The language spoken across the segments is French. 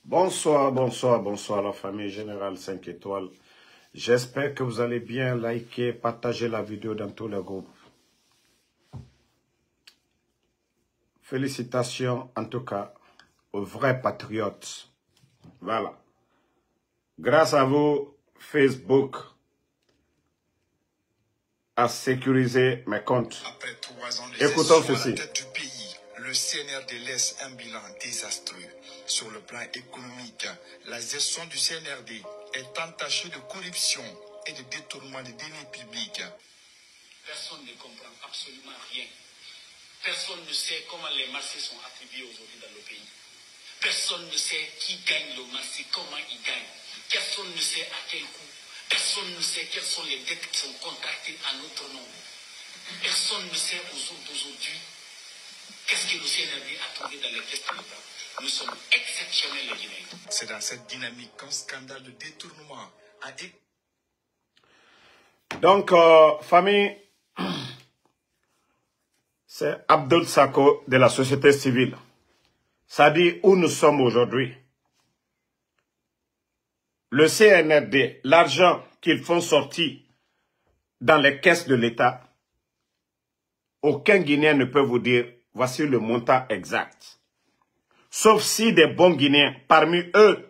Bonsoir, bonsoir, bonsoir la famille Générale 5 étoiles. J'espère que vous allez bien liker, partager la vidéo dans tous les groupes. Félicitations en tout cas aux vrais patriotes. Voilà. Grâce à vous, Facebook a sécurisé mes comptes. Après 3 ans de Écoutons gestion à ceci. la tête du pays, le CNRD laisse un bilan désastreux. Sur le plan économique, la gestion du CNRD est entachée de corruption et de détournement des deniers publics. Personne ne comprend absolument rien. Personne ne sait comment les marchés sont attribués aujourd'hui dans le pays. Personne ne sait qui gagne le marché, comment il gagne. Personne ne sait à quel coût. Personne ne sait quelles sont les dettes qui sont contractées à notre nom. Personne ne sait au jour d'aujourd'hui qu'est-ce que le CNRD a trouvé dans les caisses de l'État. Nous sommes exceptionnels les Guinéens. C'est dans cette dynamique qu'un scandale de détournement a été... Donc, famille, c'est Abdul Sako de la société civile. Ça dit où nous sommes aujourd'hui. Le CNRD, l'argent qu'ils font sortir dans les caisses de l'État, aucun Guinéen ne peut vous dire, voici le montant exact. Sauf si des bons Guinéens, parmi eux,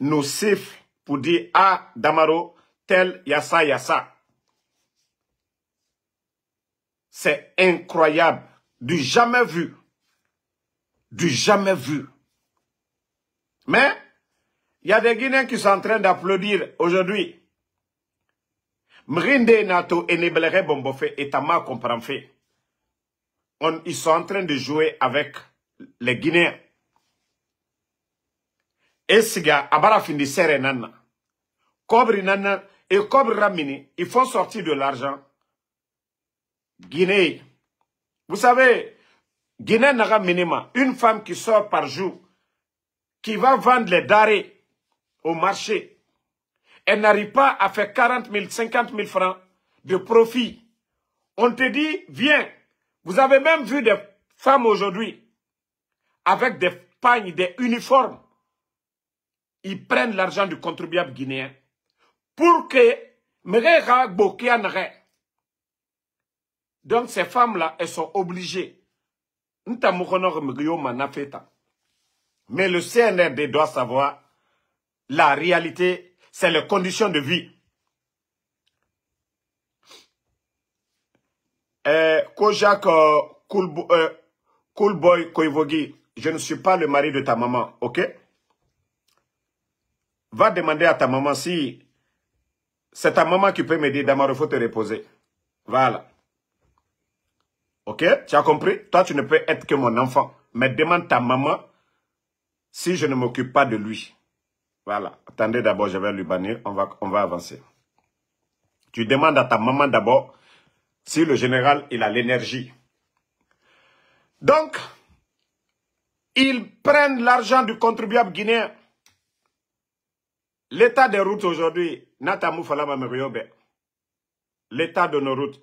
nous sifflent pour dire, ah, Damaro, tel, yassa, yassa. C'est incroyable, du jamais vu. Du jamais vu. Mais, il y a des Guinéens qui sont en train d'applaudir aujourd'hui. Mrinde Nato et Nebelere Bombofe et Tama comprend fait. Ils sont en train de jouer avec les Guinéens. Et siga abara findi sere nana. Kobri nana et Kobri Ramini, ils font sortir de l'argent. Guinée. Vous savez, Guinée n'a minima, une femme qui sort par jour, qui va vendre les denrées au marché. Elle n'arrive pas à faire 40 000, 50 000 francs de profit. On te dit, viens. Vous avez même vu des femmes aujourd'hui avec des pagnes, des uniformes. Ils prennent l'argent du contribuable guinéen pour que... Donc ces femmes-là, elles sont obligées. Mais le CNRD doit savoir la réalité, c'est les conditions de vie. Kojak Coolboy Koivogi, je ne suis pas le mari de ta maman, ok? Va demander à ta maman si c'est ta maman qui peut m'aider. Damaro, il faut te reposer. Voilà. Ok? Tu as compris? Toi, tu ne peux être que mon enfant. Mais demande ta maman si je ne m'occupe pas de lui. Voilà. Attendez d'abord, je vais lui bannir. On va avancer. Tu demandes à ta maman d'abord si le général, il a l'énergie. Donc, ils prennent l'argent du contribuable guinéen. L'état des routes aujourd'hui, l'état de nos routes,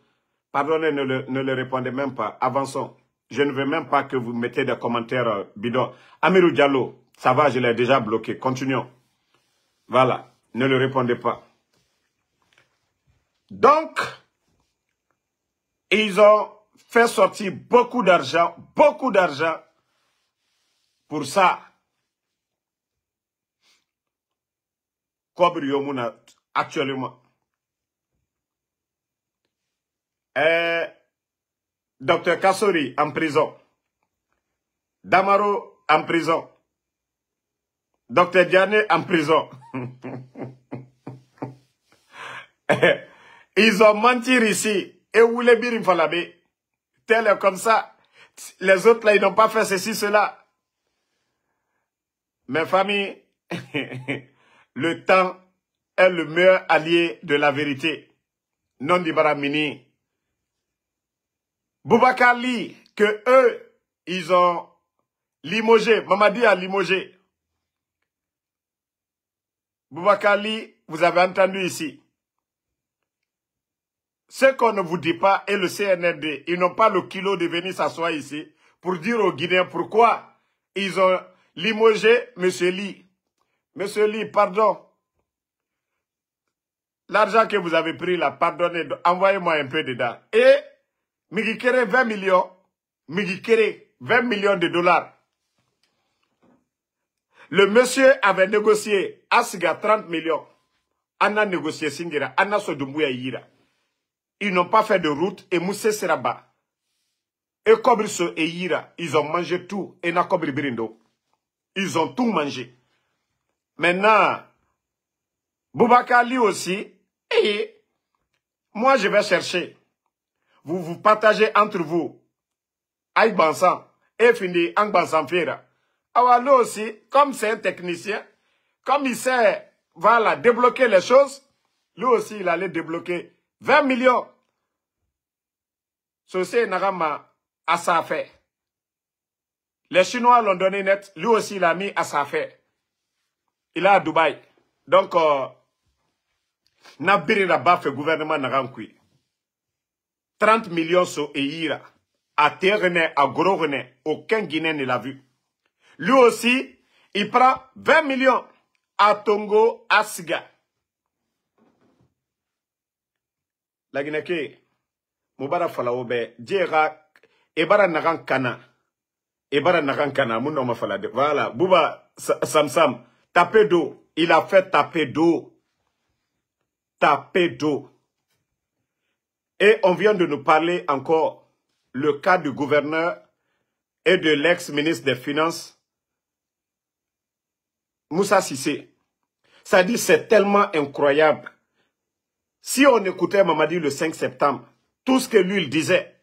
pardonnez, ne le répondez même pas, avançons. Je ne veux même pas que vous mettez des commentaires bidons. Amirou Diallo, ça va, je l'ai déjà bloqué, continuons. Voilà, ne le répondez pas. Donc, ils ont fait sortir beaucoup d'argent pour ça. Kobri Yomuna, actuellement. Dr Kassori en prison. Damaro en prison. Dr Diane en prison. Ils ont menti ici. Et où les birim falabé. Tel comme ça. Les autres là, ils n'ont pas fait ceci, cela. Mes familles, le temps est le meilleur allié de la vérité. Non d'Ibaramini. Boubacar Ly, que eux, ils ont limogé. Mamadi a limogé. Boubacar Ly, vous avez entendu ici. Ce qu'on ne vous dit pas, et le CNRD, ils n'ont pas le kilo de venir s'asseoir ici pour dire aux Guinéens pourquoi ils ont limogé Monsieur Ly. Monsieur Ly, pardon. L'argent que vous avez pris là, pardonnez, envoyez-moi un peu dedans. Et, Migikere 20 millions. Migikere 20 millions de dollars. Le monsieur avait négocié Asiga 30 millions. Anna négocié Singira, Anna Sodumbuya Yira. Ils n'ont pas fait de route et Moussé Seraba. Et Kobriso et Yira, ils ont mangé tout. Et Nakobri Brindo. Ils ont tout mangé. Maintenant, Boubacar lui aussi. Et moi, je vais chercher. Vous vous partagez entre vous. Aïe Bansan. Et fini Ang Bansan Fera. Alors lui aussi, comme c'est un technicien, comme il sait, voilà, débloquer les choses, lui aussi, il allait débloquer 20 millions. Ceci, Nagama, à sa affaire. Les Chinois l'ont donné net, lui aussi, il a mis à sa affaire. Il est à Dubaï. Donc, Nabiri Rabat fait gouvernement Nagankui. 30 millions sur Eira. À Terrené, à Gros René, aucun Guinéen ne l'a vu. Lui aussi, il prend 20 millions à Tongo, à Siga. La Guinée, Moubara Falaoube, Djera, Ebara Nagan Kana. Ebara Nagan Kana, Mounoma Falade. Voilà, Bouba Samsam, tapé d'eau. Il a fait taper d'eau. Taper d'eau. Et on vient de nous parler encore le cas du gouverneur et de l'ex-ministre des Finances, Moussa Sissé. Ça dit, c'est tellement incroyable. Si on écoutait Mamadi le 5 septembre, tout ce que lui, il disait,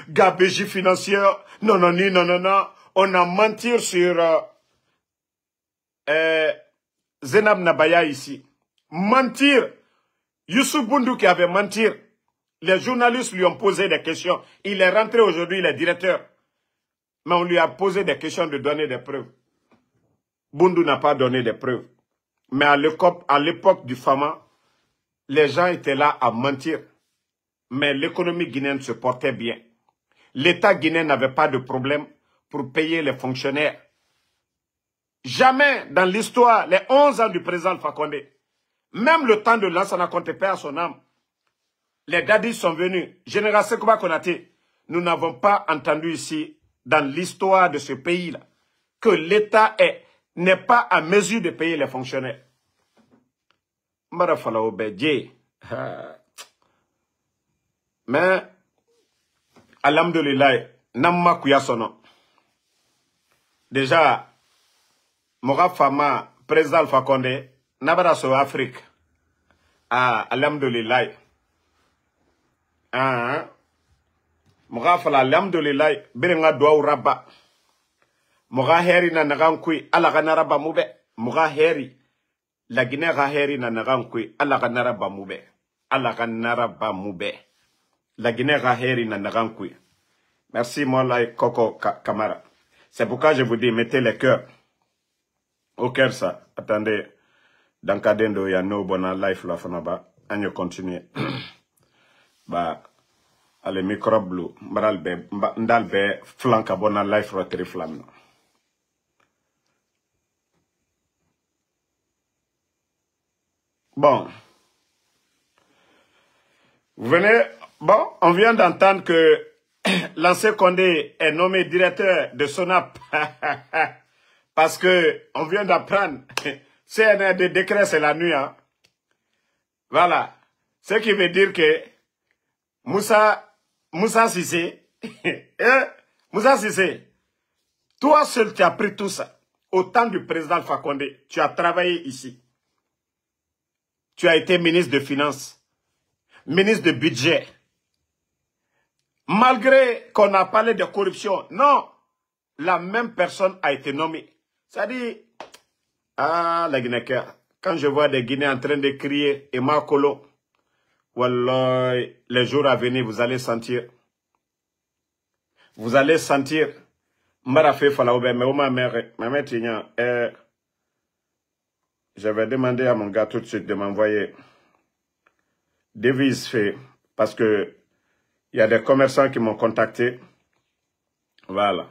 gabégie financière, non, non, non, non, non, on a menti sur Zenab Nabaya ici. Mentir. Youssouf Boundou qui avait menti. Les journalistes lui ont posé des questions. Il est rentré aujourd'hui, il est directeur. Mais on lui a posé des questions de donner des preuves. Boundou n'a pas donné des preuves. Mais à l'époque du Fama, les gens étaient là à mentir. Mais l'économie guinéenne se portait bien. L'État guinéen n'avait pas de problème pour payer les fonctionnaires. Jamais dans l'histoire, les 11 ans du président Alpha Condé, même le temps de Lansana Conté, paix à son âme, les dadis sont venus. Général Sekouba Konaté, nous n'avons pas entendu ici, dans l'histoire de ce pays-là, que l'État n'est pas à mesure de payer les fonctionnaires. Mais, alhamdoulilah, namma kuyasono. Déjà, Moga Fama, président Alpha Condé, nabara sur Afrique. Ah, alhamdoulilah. Ah, Moga Fala, alhamdoulilah, birenga doa uraba. Moga heri na nagankui, alaganaraba mube. Moga heri. La Guinée raheri na nagankui, alaganaraba mube. Alaganaraba mube. La Guinée raheri na nagankui. Merci, Moulay Koko Kamara. C'est pourquoi je vous dis, mettez les cœurs. Au cœur, ça. Attendez. Dans Kadendo, il y a no bona life là, fanaba. On continue. Bah, allez, microbe, ndalbe, flanka bona life rotary flamme. Bon. Vous venez, bon, on vient d'entendre que l'ancien Condé est nommé directeur de SONAP. Parce que on vient d'apprendre, c'est un des décrets, c'est la nuit. Hein. Voilà. Ce qui veut dire que Moussa Sissé, Moussa Sissé, toi seul tu as pris tout ça. Au temps du président Alpha Condé, tu as travaillé ici. Tu as été ministre de Finances, ministre de Budget. Malgré qu'on a parlé de corruption, non, la même personne a été nommée. Ça dit, ah, la Guinée, quand je vois des Guinéens en train de crier, et Makolo, wallah, les jours à venir, vous allez sentir. Vous allez sentir. Marafe Falaoube, mais ma mère, je vais demander à mon gars tout de suite de m'envoyer devises fait, parce que il y a des commerçants qui m'ont contacté. Voilà.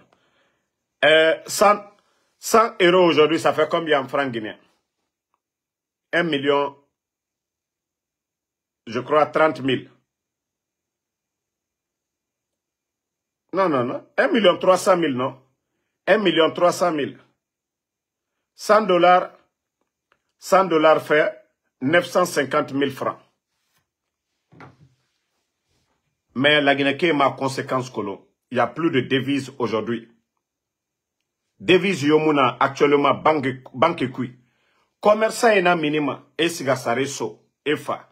100 euros aujourd'hui, ça fait combien en francs guinéens? 1 million, je crois 30 000. Non, non, non. 1 million 300 000, non? 1 million 300 000. 100 dollars fait 950 000 francs. Mais la Guinée ma conséquence colo. Il n'y a plus de devises aujourd'hui. Devises yomuna actuellement banque kui. Commerçant ena minima et sigasare so EFA.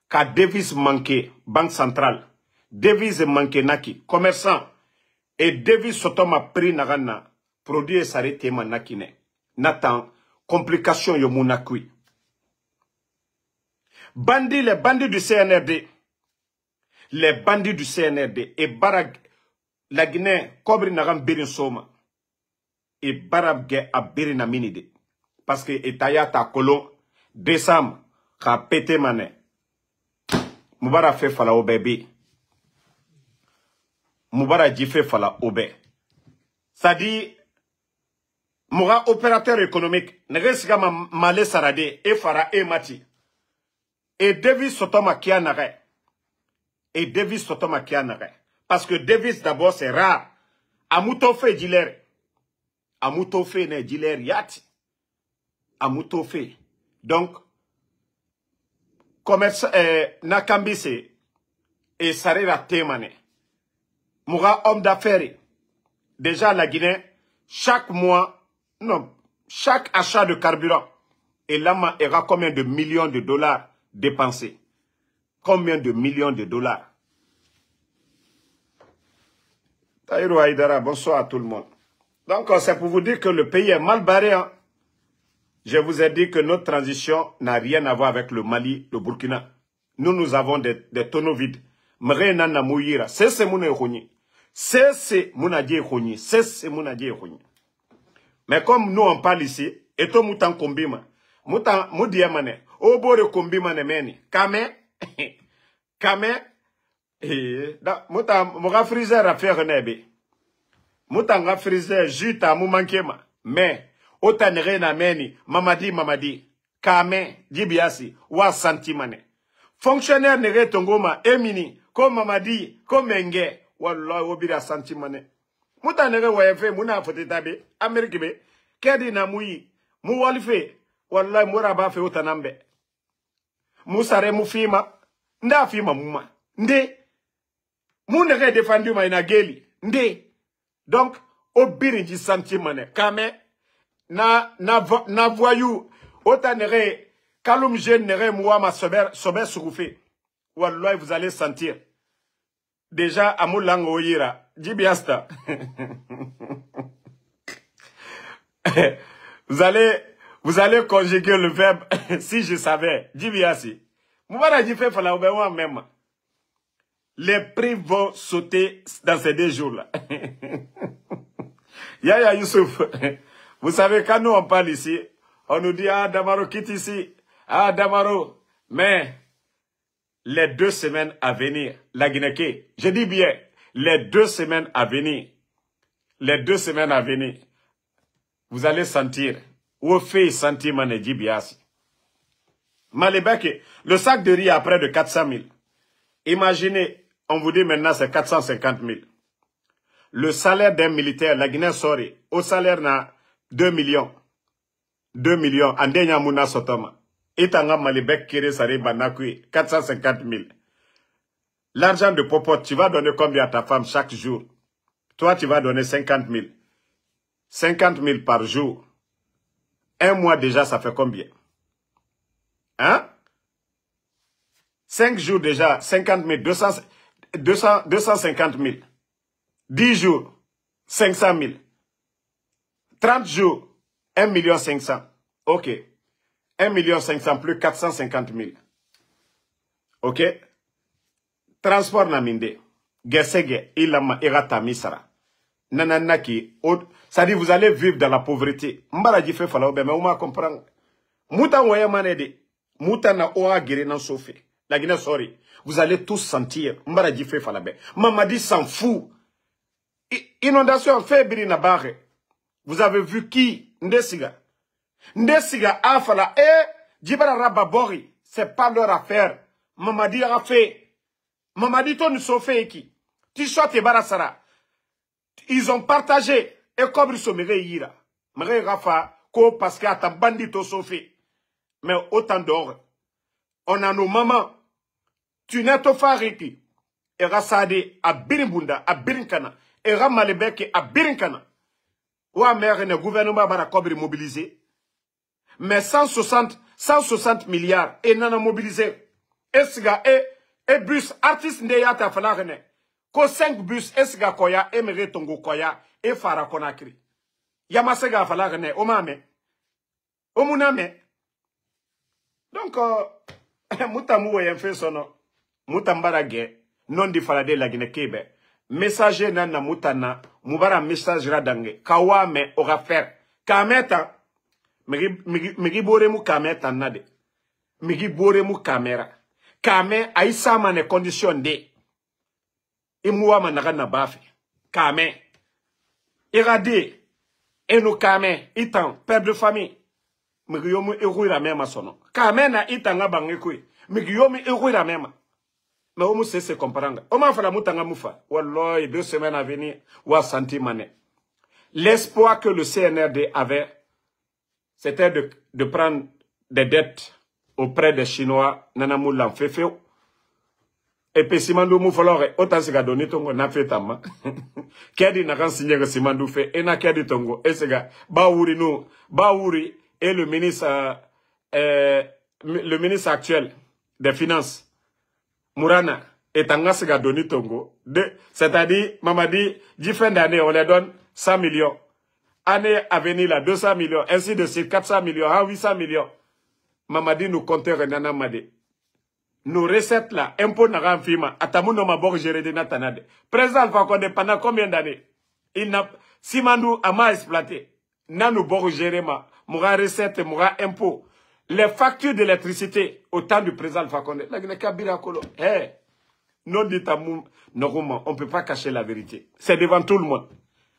Ka devise manqué banque centrale. Devise manqué naki commerçant et devise sotoma prix nagana produit s'arrêter manakine. Natan complication yomuna kui. Les bandits du CNRD. Les bandits du CNRD et Barag, la Guinée, Kobri Nagam Birin Soma et Barabge a Birina Minide. Parce que Etaya ta colon, décembre, a pété mané. Moubara fait fala au bébé. Moubara dit fait fala au bébé. Ça dit, Moura opérateur économique, Neresigama Malé Sarade et Fara et Mati. Et Davis Sotoma Kianare. Et Davis Sotoma Kianare. Parce que Davis d'abord c'est rare. Amoutofe Diler. Amoutofe ne Diler Yati. Amoutofe. Donc, commerce Nakambise et Sarira Temane. Moura homme d'affaires. Déjà la Guinée, chaque mois, non, chaque achat de carburant, et là, il y aura combien de millions de dollars dépensés? Combien de millions de dollars? Taïrou Haïdara, bonsoir à tout le monde. Donc, c'est pour vous dire que le pays est mal barré. Hein? Je vous ai dit que notre transition n'a rien à voir avec le Mali, le Burkina. Nous avons des tonneaux vides. Mrena Mouira, c'est mon erroni. C'est mon adieroni. C'est mon adieroni. Mais comme nous on parle ici, et tout moutan kombima, moutan moudiamane, au bord de kombima ne meni, kame, moutan mouga friser à faire nebe, moutan ga friser juta mou mankema, mais autant ne meni, mamadi, kame, jibiasi, wa santimane. Fonctionnaire ne tongoma, emini, comme mamadi, comme menge, wallah obira santimane. Mouta nege wayefe muna fote tabe Amerike be kedi na muyi mu walife wallahi muraba fe utanambe musare mufima nda fima muma nde mu nege defendu ma ina geli nde donc obirinji santimane kame na voyou ota nege kalum jeune nege muama sober souroufe wallahi vous allez sentir déjà amulango oyira Jibiasta. vous allez conjuguer le verbe si je savais. Jibiasi. Moubara Jifé fala oubewa même. Les prix vont sauter dans ces 2 jours-là. Yaya Youssouf. Vous savez, quand nous on parle ici, on nous dit, ah, Damaro quitte ici. Ah, Damaro. Mais, les 2 semaines à venir, la Guinée, je dis bien, les 2 semaines à venir, vous allez sentir, ou fait sentir Manédi Biasi. Malébeke, le sac de riz à près de 400 000. Imaginez, on vous dit maintenant c'est 450 000. Le salaire d'un militaire, la Guinée sorry, au salaire na 2 millions. 2 millions, andenya mouna sotoma. Itanga Malébek kere sari banakui, 450 000. L'argent de popote, tu vas donner combien à ta femme chaque jour? Toi, tu vas donner 50 000. 50 000 par jour. 1 mois déjà, ça fait combien? Hein? 5 jours déjà, 50 000, 250 000. 10 jours, 500 000. 30 jours, 1 500 000. Ok. 1 500 000 plus 450 000. Ok? Transport na minde. Gesege, ilama, irata misara. Nananaki, ça dit vous allez vivre dans la pauvreté. Mbara di fe fala mais on m'a comprendre. Mouta waya manede. Mouta na oa gere nan sofe. La Guinée sorry. Vous allez tous sentir. Mbara di fe fala be. Mamadi s'en fout. Inondation fait na barre. Vous avez vu qui? Ndesiga. Ndesiga afala Djibara Rababori. C'est pas leur affaire. Mamadi a fait. Mamadi to nous fait qui. T-shirt et Barasara. Ils ont partagé. Et comme ils sont Yira. Mre Rafa. Ko parce qu'il y a ta bandit au sofé. Mais autant d'or. On a nos mamans. Tu n'es pas fariki. Et Rassade à Birimbunda, à Birinkana. Et Ramalebeke à Birinkana. Ou à mère le gouvernement va mobilisé. Mais 160 milliards et non mobilisé. Esga et bus artiste ndeya ta falagene. Ko 5 bus esga koya emere tongo koya e fara konakri. Yamasega falagene omame. Omuname. Donc mutamu yen fait sono. Mutambarage non di falade la Guinée Kebe. Messager nana mutana mubara message radange kawame aura faire. Kameta migi bore mu kameta nade. Migi bore mu kamera. Kame aïssa mane condition de. Imouwa manaka na bafe. Kame. Irade. Eno kame. Itan. Père de famille. Migiyomu erui la même sono. Kame na itanga bangekui. Migiyomu erui la même. Mais on sait se comprendre. On m'a fait la moutanga moufa. Wallah, 2 semaines à venir. Ou à santimane. L'espoir que le CNRD avait, c'était de prendre des dettes auprès des Chinois, nanamou l'enfefeo. Et puis Simandou moufolore, autant se donné tongo na fait tama. Kedi n'a qu'à signer que Simandou fait, et n'a kedi tongo, et se gars, Baouri et le ministre actuel des Finances, Mourana, et Tanga se donné tongo. C'est-à-dire, Mamadi, 10 fin d'année, on les donne 100 millions. Année à venir, là, 200 millions, ainsi de suite, 400 millions, 800 millions. Mamadi nous comptait Renana Made. Nos recettes là, impôts n'a fima, atamuno mabok géré de natanade. Président Alpha Condé pendant combien d'années? Il n'a, Simandou a mal exploité. N'a nous bok géré moura recette, moura impôts. Les factures d'électricité au temps du président Alpha Condé. La Guinée Kabila Kolo. Non dit tamou, non, on peut pas cacher la vérité. C'est devant tout le monde.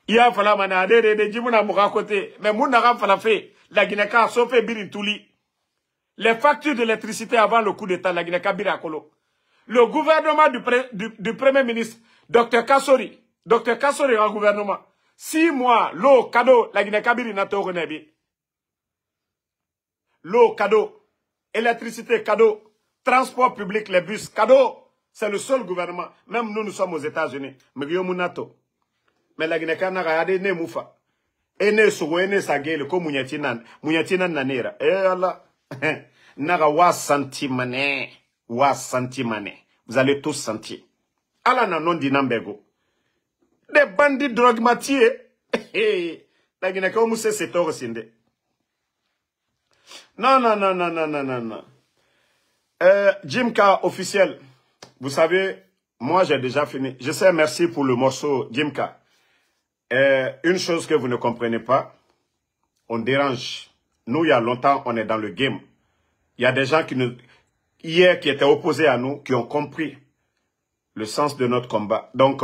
Il y a fallu manade de Djimouna moura côté. Mais moun n'a pas fait. La Guinée Kabila sauf Birin Touli. Les factures d'électricité avant le coup d'État, la Guinée-Kabila Kolo. Le gouvernement du Premier ministre, Dr Kassori en gouvernement. 6 mois, l'eau, cadeau, la Guinée-Kabila n'a pas renébi. L'eau, cadeau. Électricité, cadeau. Transport public, les bus, cadeau. C'est le seul gouvernement. Même nous sommes aux États-Unis. Mais la Guinée-Kabila n'a pas de moufa. Et ne souwene sa gueule comme Mouniatinan nanera. Eh Allah. Naga wa santimane. Vous allez tous sentir. Allah na non dinambego. Des bandits drogmatiers. La Guinée comme c'est tort sinde. Non. Jimka officiel. Vous savez, moi j'ai déjà fini. Je sais, merci pour le morceau Jimka. Une chose que vous ne comprenez pas, on dérange. Nous, il y a longtemps, on est dans le game. Il y a des gens hier, qui étaient opposés à nous, qui ont compris le sens de notre combat. Donc,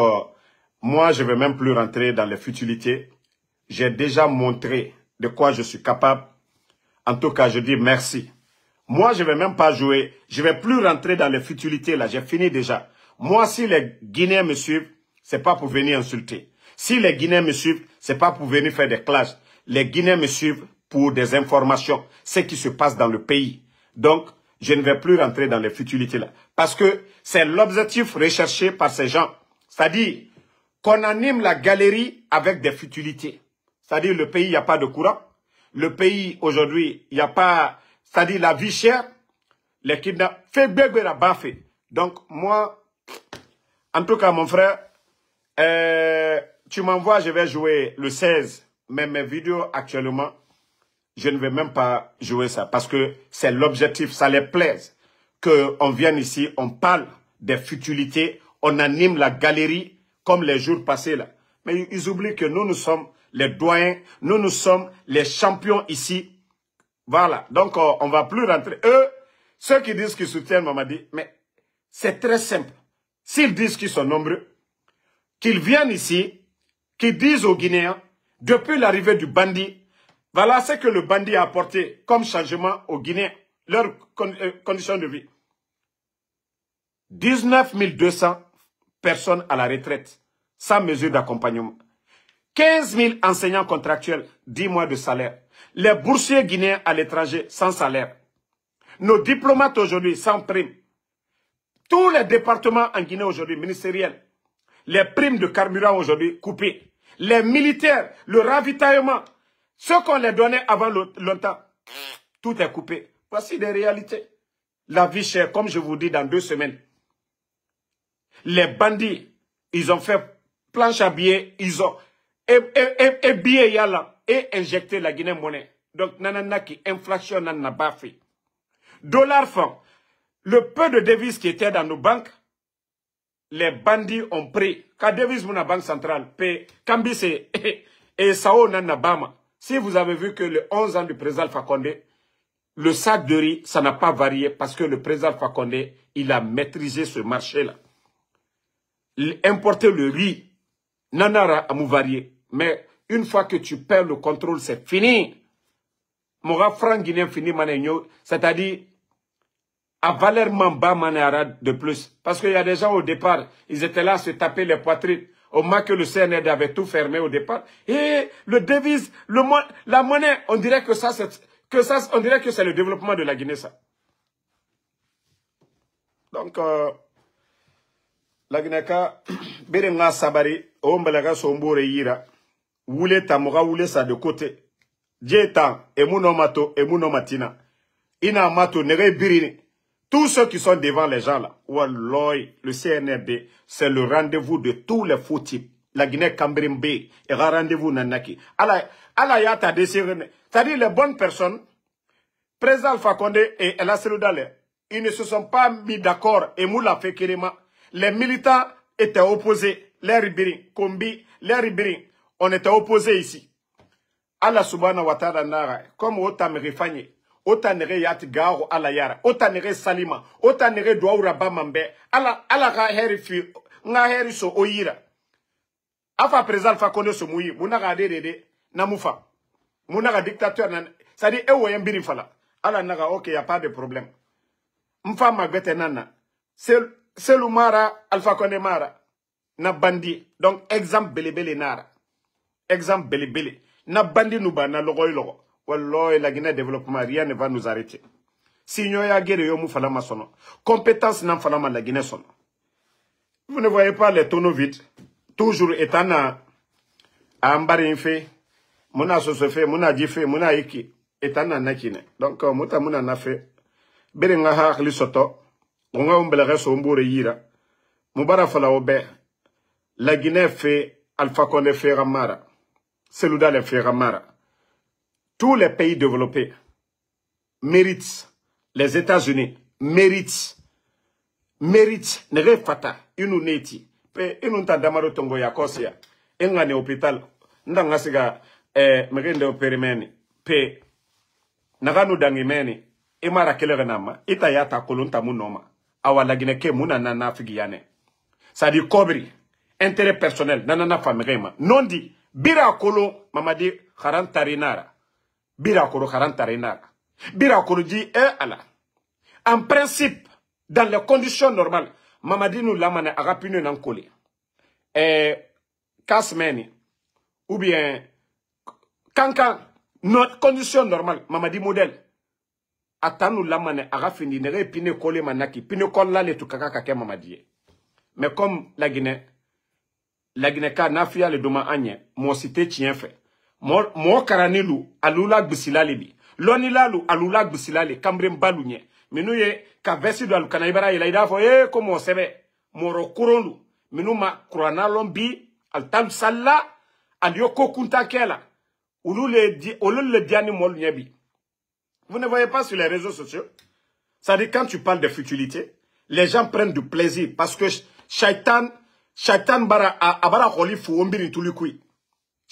moi, je ne vais même plus rentrer dans les futilités. J'ai déjà montré de quoi je suis capable. En tout cas, je dis merci. Moi, je ne vais même pas jouer. Je ne vais plus rentrer dans les futilités, là. J'ai fini déjà. Moi, si les Guinéens me suivent, ce n'est pas pour venir insulter. Si les Guinéens me suivent, ce n'est pas pour venir faire des clashs. Les Guinéens me suivent pour des informations, ce qui se passe dans le pays. Donc, je ne vais plus rentrer dans les futilités là. Parce que c'est l'objectif recherché par ces gens. C'est-à-dire qu'on anime la galerie avec des futilités. C'est-à-dire le pays, il n'y a pas de courant. Le pays, aujourd'hui, il n'y a pas... C'est-à-dire la vie chère. Les kidnappings. Fait bébé la baffe. Donc, moi, en tout cas, mon frère, tu m'envoies, je vais jouer le 16. Mais mes vidéos actuellement, je ne vais même pas jouer ça. Parce que c'est l'objectif, ça les plaise. Qu'on vienne ici, on parle des futilités, on anime la galerie comme les jours passés là. Mais ils oublient que nous sommes les doyens, nous sommes les champions ici. Voilà, donc on ne va plus rentrer. Eux, ceux qui disent qu'ils soutiennent Mamadi, mais c'est très simple. S'ils disent qu'ils sont nombreux, qu'ils viennent ici, qu'ils disent aux Guinéens, depuis l'arrivée du bandit, Voilà ce que le bandit a apporté comme changement aux Guinéens, leurs conditions de vie. 19 200 personnes à la retraite, sans mesure d'accompagnement. 15 000 enseignants contractuels, 10 mois de salaire. Les boursiers guinéens à l'étranger, sans salaire. Nos diplomates aujourd'hui, sans prime. Tous les départements en Guinée aujourd'hui, ministériels. Les primes de carburant aujourd'hui, coupées. Les militaires, le ravitaillement. Ce qu'on les donnait avant longtemps, tout est coupé. Voici des réalités. La vie chère, comme je vous dis, dans 2 semaines. Les bandits, ils ont fait planche à billets, ils ont billets yala et injecté la Guinée monnaie. Donc, nanana qui inflation n'a pas fait. Dollar franc, le peu de devises qui étaient dans nos banques, les bandits ont pris. Quand devise mon banque centrale, Kambise et Sao Nanabama. Si vous avez vu que le 11 ans du président Alpha Condé, le sac de riz, ça n'a pas varié parce que le président Alpha Condé, il a maîtrisé ce marché-là. Importer le riz, nanara a varié. Mais une fois que tu perds le contrôle, c'est fini. Mon franc guinéen fini, c'est-à-dire, à valeur mamba manera de plus. Parce qu'il y a des gens au départ, ils étaient là à se taper les poitrines. Au moins que le CNRD avait tout fermé au départ. Et le devise, la monnaie, on dirait que on dirait que c'est le développement de la Guinée, ça. Donc, la Guinée, Berenga Sabari, Ombelaga Sombore Yira, Woule Tamoura, Woule ça de côté. Djetan, Emuno Mato, Emuno Matina. Ina Mato, Nere Birini. Tous ceux qui sont devant les gens là, Walloy, le CNRD, c'est le rendez-vous de tous les faux types. La Guinée Cambrimbe, et rendez-vous Nanaki. Allah yata désiré. C'est-à-dire les bonnes personnes, président Alpha Condé et El Seloudale, ils ne se sont pas mis d'accord et Moula Fekirima. Les militants étaient opposés. Les Ribiri, Kombi, les Ribiri, on était opposés ici. Allah subhanahu wa ta'ala nara, comme Otam Rifanye. Otanere yati garo ala yara, otanere salima, otanere douaura bamambe, ala ga herifi, nga heriso oyira. Afa président Alpha Condé so mouyi, mouna dede, namoufa. Mouna dictateur, ça dit, ewe yembiri fala. Ala naga, ok, y a pas de problème. Mfa magwete nana, selu mara, Alpha Condé mara, na bandi. Donc, exemple belebele nara. Exemple belebele. Na bandi nuba, na logoy logo. Wallah, la Guinée développement, rien ne va nous arrêter. Si nous avons guerre, nous falama sono. Compétence n'en falama la Guinée sono. Vous ne voyez pas les tonneaux vides. Toujours étant à Ambari fait, mona se fait, mona dit fait, mona iki, étant à Nakine. Donc, mota mona na fait. Berenga ha lisoto, on a umbelere sombore yira. Mubara fala obe. La Guinée fait Alpha Condé fait Ramara. Selouda le fait Ramara. Tous les pays développés méritent, les États-Unis méritent, nere fata, inu neti, pe inu tandamaro tongo ya kosia, engane hôpital, ndanga siga, megende operimeni, pe, naganu dangimeni, imara kelere nama, ita yata kolunta munoma, awala gineke muna nana figiyane. Ça dit kobri, intérêt personnel, nanana famirema, non dit, bira kolo, mamadi, harantarinara. Birakoro Karantarinara. Birakoro dit, Allah. En principe, dans les conditions normales, Mamadi nous l'amane a rapinu nankoli. Kasmeni. Ou bien, quand notre condition normale, Mamadi modèle. Atan nous l'amane a rafini, nere pine kole manaki, pine kolla le tukaka kake Mamadi. Mais comme la Guinée ka nafia le doma anye, mon cité tient fait. Mo karanilu alula gbisilale bi lonilalu alula gbisilale kambrem balunye minuye ka vesi do alukana ibara ila idafo komo sebe moro kuronu minuma kurana lombi altam salla alioko kunta kela ulule diani mol nyebi. Vous ne voyez pas sur les réseaux sociaux? Ça dit quand tu parles de futilité, les gens prennent du plaisir parce que shaitan bara abara kholifu ombiri tulikui.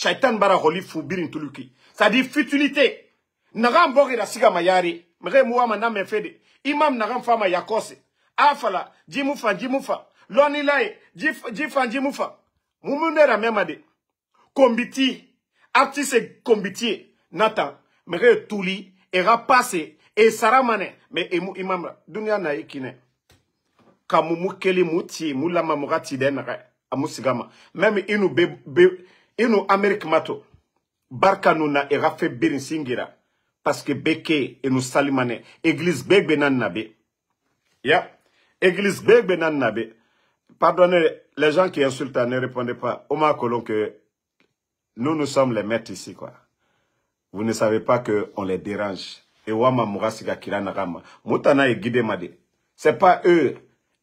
Shaitan bara holi fubirin tuluki. Ça dit futilité. Nagam bogi la siga mayari. Mre muama na mefede. Imam nagam fama yakose. Afala. Jimufa. Loni lai. Jimufa. Mumunera memade. Kombiti. Artiste kombiti. Nathan, mais Touli, et rapassé, et Saramane, mais imam, dunia na ikine. Kamumu keli muti, mula mamurati denre, amusigama. Même inu Amérique mato, barkanuna et rafe birin singira, parce que beke et nous salimane, église beg benan nabe. Ya, église beg benan nabe. Pardonnez, les gens qui insultent ne répondez pas. Oma Kolon que nous sommes les maîtres ici, quoi. Vous ne savez pas qu'on les dérange. Et Wama Mourasiga Kiranagama. Moutana et guidé Made. C'est pas eux.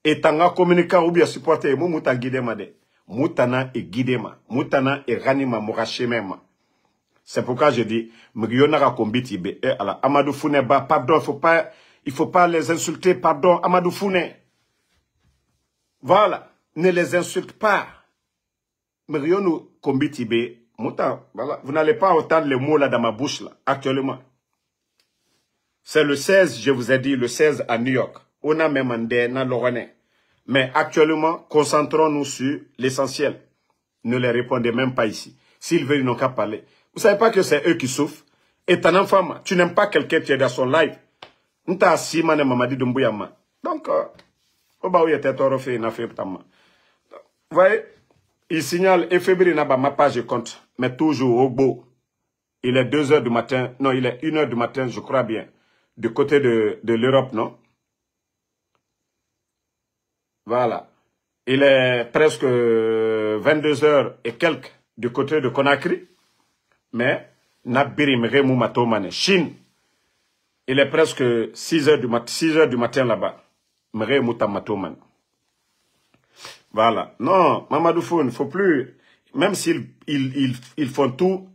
Et tanga communicant ou bien supporter. Mouta guidé Made. Moutana et guidé ma. Moutana et ranima Mourachemema. C'est pourquoi je dis, Mugionara Kombitibe. Et ala Amadou Founeba, pardon, il faut pas les insulter, pardon, Amadou Founé. Voilà. Ne les insulte pas. Mugionou Kombitibe. Voilà. Vous n'allez pas entendre les mots là dans ma bouche là, actuellement. C'est le 16, je vous ai dit, le 16 à New York. On a même un mais actuellement, concentrons-nous sur l'essentiel. Ne les répondez même pas ici. S'ils veulent, ils n'ont qu'à parler. Vous savez pas que c'est eux qui souffrent. Et ton enfant, tu n'aimes pas quelqu'un qui est dans son live. Donc, vous voyez, il signale, et février, ma page compte, mais toujours au beau. Il est 2 h du matin, non, il est 1 h du matin, je crois bien, du côté de l'Europe, non? Voilà. Il est presque 22 h et quelques du côté de Conakry, mais Nabirim Remou Matomane, Chine, il est presque 6 h du matin là-bas, Mremouta Matomane. Voilà. Non, Mamadou Foun, il ne faut plus, même s'ils font tout,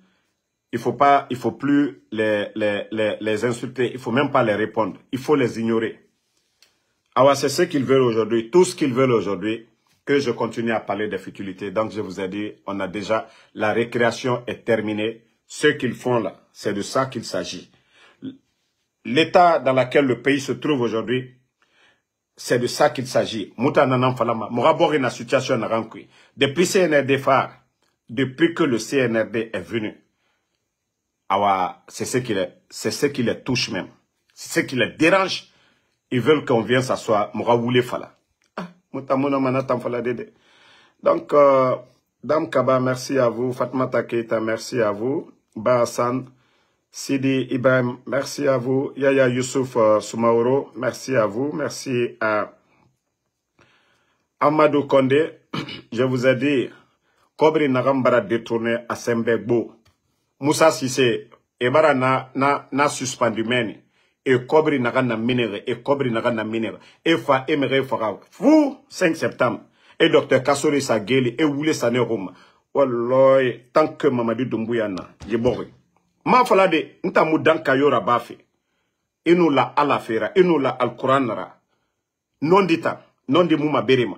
il faut plus les insulter, il ne faut même pas les répondre, il faut les ignorer. Alors c'est ce qu'ils veulent aujourd'hui, tout ce qu'ils veulent aujourd'hui, que je continue à parler des futilités. Donc je vous ai dit, on a déjà, la récréation est terminée. Ce qu'ils font là, c'est de ça qu'il s'agit. L'état dans lequel le pays se trouve aujourd'hui, c'est de ça qu'il s'agit. Depuis CNRD phare, depuis que le CNRD est venu, c'est ce qui les touche même. C'est ce qui les dérange. Ils veulent qu'on vienne s'asseoir. Donc, Dame Kaba, merci à vous. Fatmata Keita, merci à vous. Ba Hassan, Sidi Ibrahim, merci à vous. Yaya Youssouf Soumaoro, merci à vous. Merci à Amadou Kondé. Je vous ai dit, Kobri Nagambara détourné à Sembegbo. Moussa Sissé, Ebara na suspendu meni. Et Kobri Nagana minere, et Kobri Nagana minere. Et fa emere fara. Vous, 5 septembre. Et docteur Kassori Sageli, et Woulé Sanerum. Walloy, tant que Mamadou Doumbouya Yebori. Ma falade, nta moudan kayora bafi. Inu la alafera, inu la alkuranara. Non dita, non di mouma berima.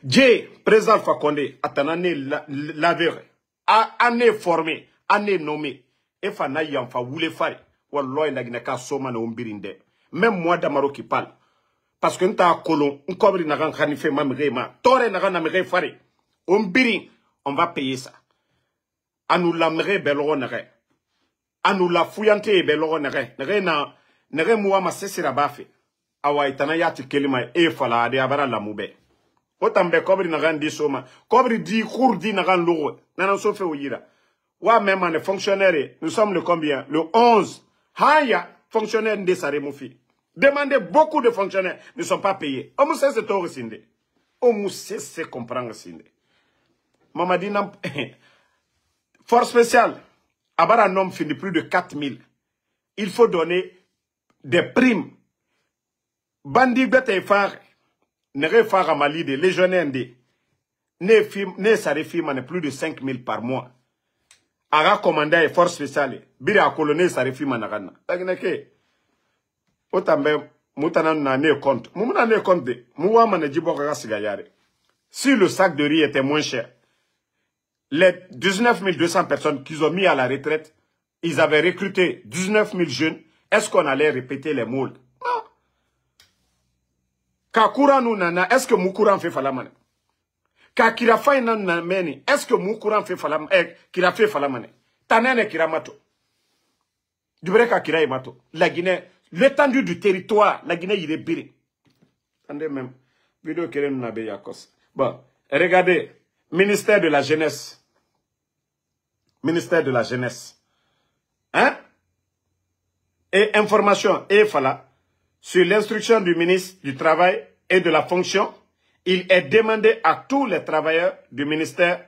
Dje, président Fakonde, atanane la vere. Ane formé, ane nommé. E fa na yamfa woulé fari. Walloy nagina ka soma na umbirinde. Même moi Damaro qui parle. Parce que nta kolon, nkobri nagan khanife mamrema. Tore nagan namre fari. Umbirin, on va payer ça. Anou lamre beloro nare. Anou la fuyante beloro nare. Nare moua ma sesira bafe. Awa itana yati kelima e fala ade abara la moube. Otambe kobri nagan di soma. Kobri di kourdi nagan logo. Nanan sofe oyira. Wa même les fonctionnaires, nous sommes le combien? Le 11. Haya, fonctionnaires de Saremoufi. Demandez beaucoup de fonctionnaires ne sont pas payés. On sait c'est tout rescindé. On sait comprendre rescindé. Mamadi n'a force spéciale. Abara un homme finit plus de 4000. Il faut donner des primes. Bandi bete fare. Ne fare Mali de légionnaire ne sarefi mane plus de 5000 par mois. Ara commandant et force spéciale. Biri a coloné sarefi managana. Tagineke. Otambe mutana na ne compte. Mumuna ne compte de. Mouwa manejibo kaka sigayare. Si le sac de riz était moins cher, les 19 200 personnes qu'ils ont mis à la retraite, ils avaient recruté 19 000 jeunes. Est-ce qu'on allait répéter les mots? Non. Kakura nous nana, est-ce que Moukouran fait falamane? Kakirafa nan meni, est-ce que Moukouran fait falamane? Kira fait falamane. Tanene kiramato. Dubreka Kira Mato. La Guinée, l'étendue du territoire, la Guinée, il est biré. Attendez même. Vidéo Kerem Nabe Yakos. Bon, regardez. Ministère de la Jeunesse. Ministère de la Jeunesse. Hein? Et information, et voilà. Sur l'instruction du ministre du Travail et de la Fonction, il est demandé à tous les travailleurs du ministère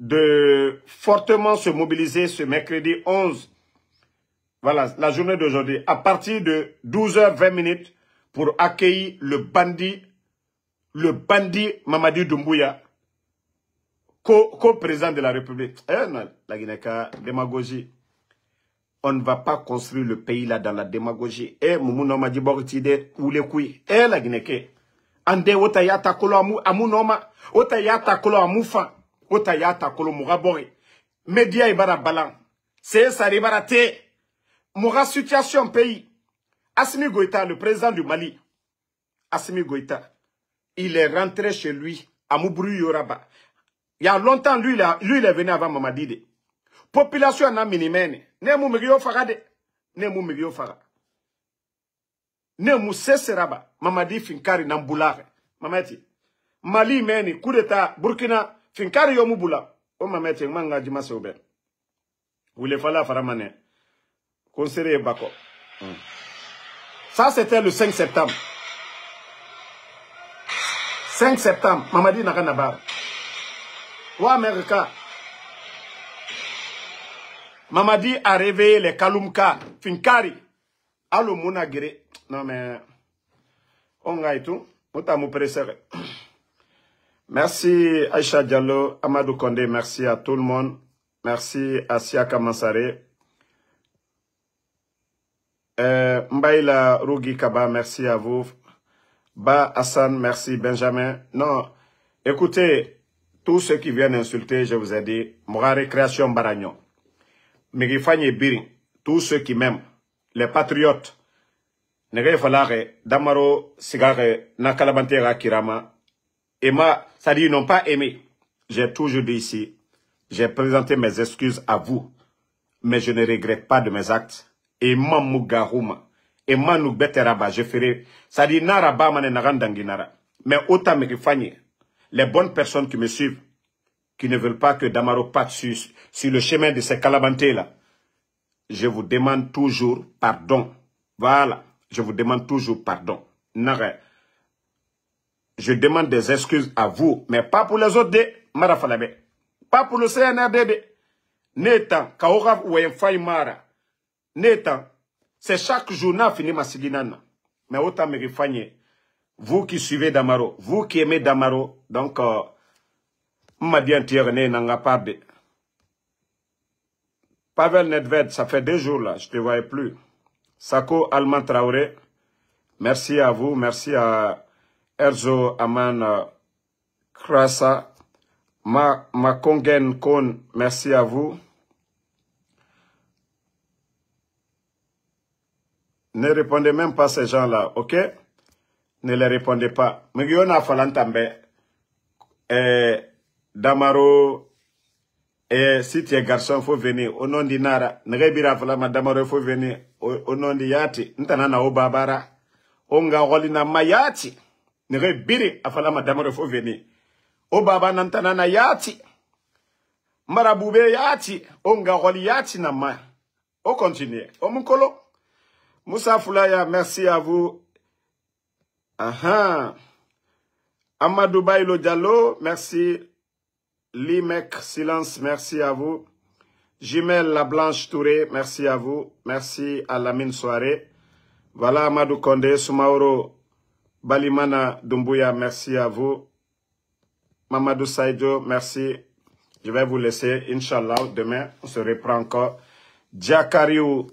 de fortement se mobiliser ce mercredi 11. Voilà, la journée d'aujourd'hui, à partir de 12h20 pour accueillir le bandit Mamadi Doumbouya, co-président de la République. La Guinée-Ka, démagogie. On ne va pas construire le pays là dans la démagogie. Moumouno m'a dit bortide ou les couilles. La Guinée-Ka. Ande otayata kolo amunoma, otayata kolo amufa, otayata kolo mugabori. Média ibara balan. C'est ça ibara te. Moura situation pays. Assimi Goïta, le président du Mali. Assimi Goïta. Il est rentré chez lui à Moubru Yoraba. Il y a longtemps, lui, il est venu avant Mamadide. Population n'a minimène. Ne mou migyo farade. Ne mou migyo farade. Ne mou seseraba. Mamadi Finkari Namboulare. Mamati. Mali meni, coup d'état, Burkina, Finkari Yomoubula. Oh mamati, manga dima se oube. Vous le fallait faramane. Conseiller Bako. Ça, c'était le 5 septembre. 5 septembre, Mamadi Nakanabar. Wa Amerika. Mamadi a réveillé les Kalumka, Finkari. Allo Mounagere. Non mais, on va et tout. Merci Aïcha Diallo, Amadou Kondé, merci à tout le monde. Merci à Siaka Mansare. Mbaïla Rougui Kaba, merci à vous. Ba Hassan, merci Benjamin. Non, écoutez, tous ceux qui viennent insulter, je vous ai dit, Moura Récréation Baragnon. Mérifanye Biri, tous ceux qui m'aiment, les patriotes, Nere Falare, Damaro, Sigare, Nakalabantera Kirama, Emma, ça dit, ils n'ont pas aimé. J'ai toujours dit ici, j'ai présenté mes excuses à vous, mais je ne regrette pas de mes actes. Et Mamougarouma, et Manou Beteraba, je ferai, ça dit, Naraba Mane Narandanginara. Mais autant Mérifanye, les bonnes personnes qui me suivent, qui ne veulent pas que Damaro parte sur le chemin de ces calabantés-là, je vous demande toujours pardon. Voilà. Je vous demande toujours pardon. Je demande des excuses à vous, mais pas pour les autres de Marafalabe. Pas pour le CNRD. Netan, Kaorav ou Mara. Netan, c'est chaque journée fini ma siginana. Mais autant me refagner. Vous qui suivez Damaro, vous qui aimez Damaro, donc, m'a dit entièrement, n'en a pas de. Pavel Nedved, ça fait 2 jours là, je ne te voyais plus. Sako Alman Traoré, merci à vous, merci à Erzo Aman Krasa, Makongen Kon, merci à vous. Ne répondez même pas à ces gens-là, ok? Ne les répondez pas. Mugiyona Falantambe, Damaro, et si tu es garçon, il faut venir. Au nom d'Inara, Nerebira Falama Damaro, il faut venir. Au nom de Yati, Ntanana Obabara, Onga Rolina Mayati, Nerebiri Afalama Damaro, il faut venir. Obaba Nantanana Yati, Maraboube Yati, Onga Roli Yati Nama. On continue. Omukolo, Moussa Foulaya, merci à vous. Amadou Bailo Diallo, merci. Limek Silence, merci à vous. Jimel Lablanche Touré, merci à vous. Merci à Lamine Soirée. Voilà Amadou Kondé, Soumaoro Balimana Doumbouya, merci à vous. Mamadou Saïdio, merci. Je vais vous laisser, Inch'Allah, demain, on se reprend encore. Diakariou